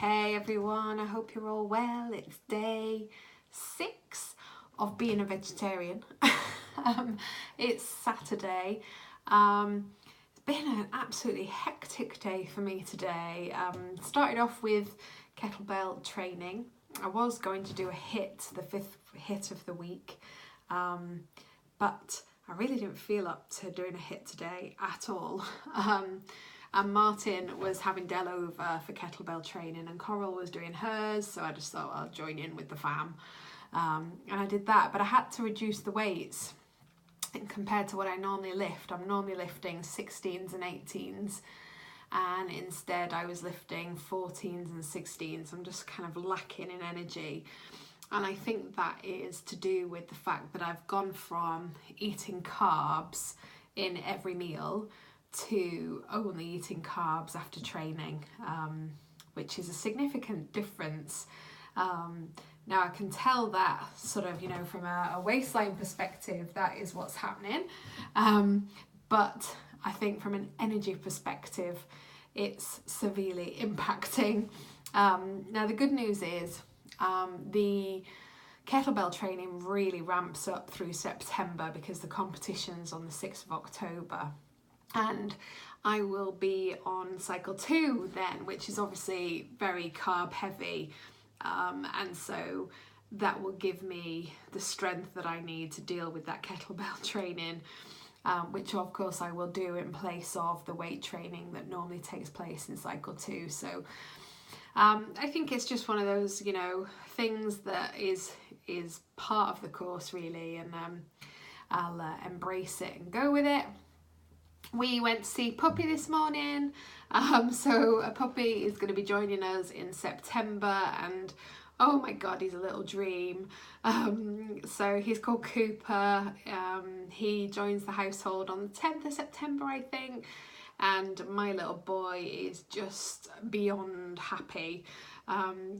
Hey everyone, I hope you're all well. It's day 6 of being a vegetarian. It's Saturday. It's been an absolutely hectic day for me today. Started off with kettlebell training. I was going to do a HIIT, the 5th HIIT of the week, but I really didn't feel up to doing a HIIT today at all. And Martin was having Dell over for kettlebell training and Coral was doing hers, so I just thought I'll join in with the fam. And I did that, but I had to reduce the weights compared to what I normally lift. I'm normally lifting 16s and 18s, and instead I was lifting 14s and 16s. I'm just kind of lacking in energy. And I think that is to do with the fact that I've gone from eating carbs in every meal to only eating carbs after training, which is a significant difference. Now I can tell that sort of, from a waistline perspective, that is what's happening. But I think from an energy perspective, it's severely impacting. Now the good news is the kettlebell training really ramps up through September because the competition's on the 6th of October. And I will be on cycle 2 then, which is obviously very carb heavy. And so that will give me the strength that I need to deal with that kettlebell training, which of course I will do in place of the weight training that normally takes place in cycle 2. So I think it's just one of those, things that is part of the course really, and I'll embrace it and go with it. We went to see Puppy this morning, so a puppy is going to be joining us in September, and oh my god, he's a little dream. So he's called Cooper. He joins the household on the 10th of September, I think, and my little boy is just beyond happy.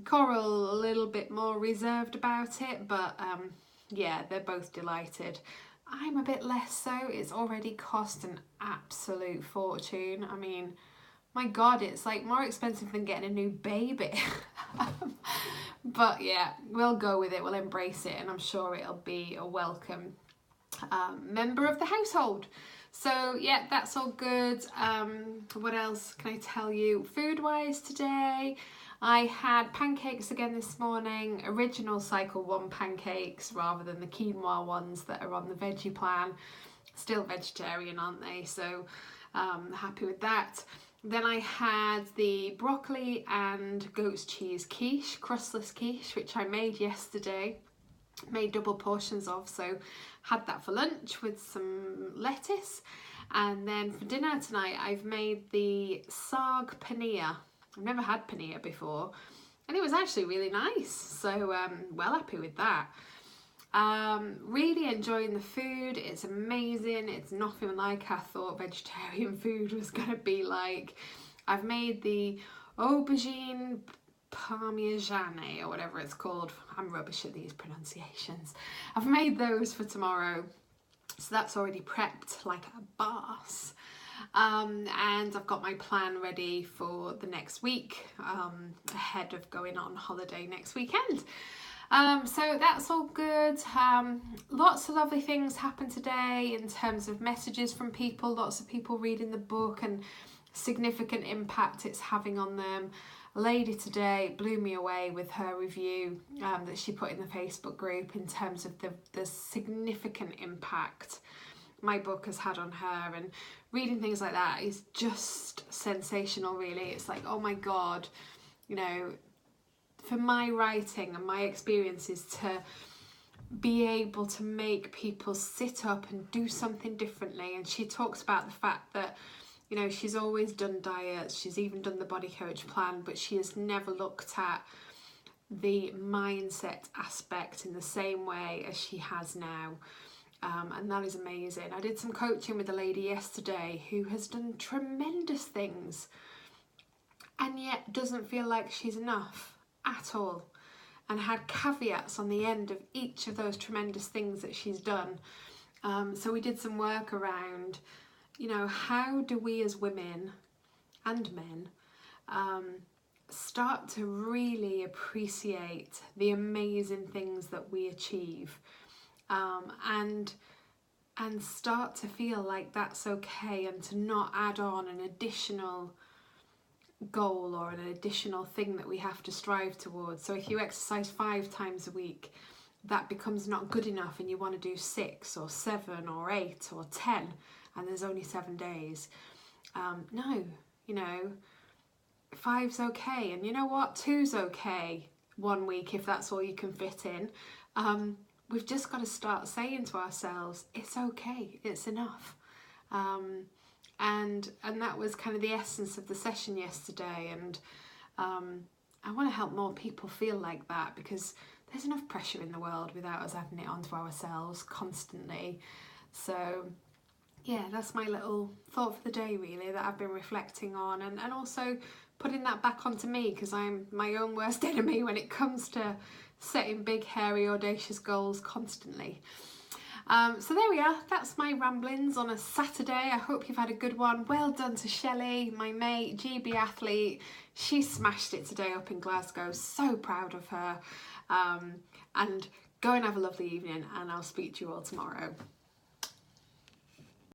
Coral a little bit more reserved about it, but yeah, they're both delighted. I'm a bit less so. It's already cost an absolute fortune. I mean, my god, it's like more expensive than getting a new baby. But yeah, we'll go with it, we'll embrace it, and I'm sure it'll be a welcome member of the household. So yeah, that's all good. What else can I tell you? Food wise today, I had pancakes again this morning, original cycle 1 pancakes rather than the quinoa ones that are on the veggie plan. Still vegetarian, aren't they? So happy with that. Then I had the broccoli and goat's cheese quiche, crustless quiche, which I made yesterday. Made double portions of, so had that for lunch with some lettuce. And then for dinner tonight I've made the saag paneer. I've never had paneer before, and it was actually really nice, so well happy with that. Really enjoying the food. It's amazing. It's nothing like I thought vegetarian food was going to be like. I've made the aubergine parmigiana or whatever it's called. I'm rubbish at these pronunciations. I've made those for tomorrow, so that's already prepped like a boss. And I've got my plan ready for the next week, ahead of going on holiday next weekend. So that's all good. Lots of lovely things happened today in terms of messages from people, lots of people reading the book and significant impact it's having on them. A lady today blew me away with her review that she put in the Facebook group in terms of the significant impact my book has had on her, and reading things like that is just sensational really. It's like, oh my god, for my writing and my experiences to be able to make people sit up and do something differently. And she talks about the fact that she's always done diets, she's even done the body coach plan, but she has never looked at the mindset aspect in the same way as she has now. And that is amazing. I did some coaching with a lady yesterday who has done tremendous things and yet doesn't feel like she's enough at all, and had caveats on the end of each of those tremendous things that she's done. So we did some work around, how do we as women and men start to really appreciate the amazing things that we achieve, and start to feel like that's okay, and to not add on an additional goal or an additional thing that we have to strive towards. So if you exercise 5 times a week, that becomes not good enough and you want to do 6 or 7 or 8 or 10, and there's only 7 days. No, you know, 5's okay, and you know what, 2's okay one week if that's all you can fit in. We've just got to start saying to ourselves, it's okay, it's enough. And that was kind of the essence of the session yesterday, and I want to help more people feel like that, because there's enough pressure in the world without us adding it onto ourselves constantly. So yeah, that's my little thought for the day, really, that I've been reflecting on, and also putting that back onto me, because I'm my own worst enemy when it comes to setting big, hairy, audacious goals constantly. So there we are, that's my ramblings on a Saturday. I hope you've had a good one. Well done to Shelley, my mate, GB athlete. She smashed it today up in Glasgow. So proud of her. And go and have a lovely evening, and I'll speak to you all tomorrow.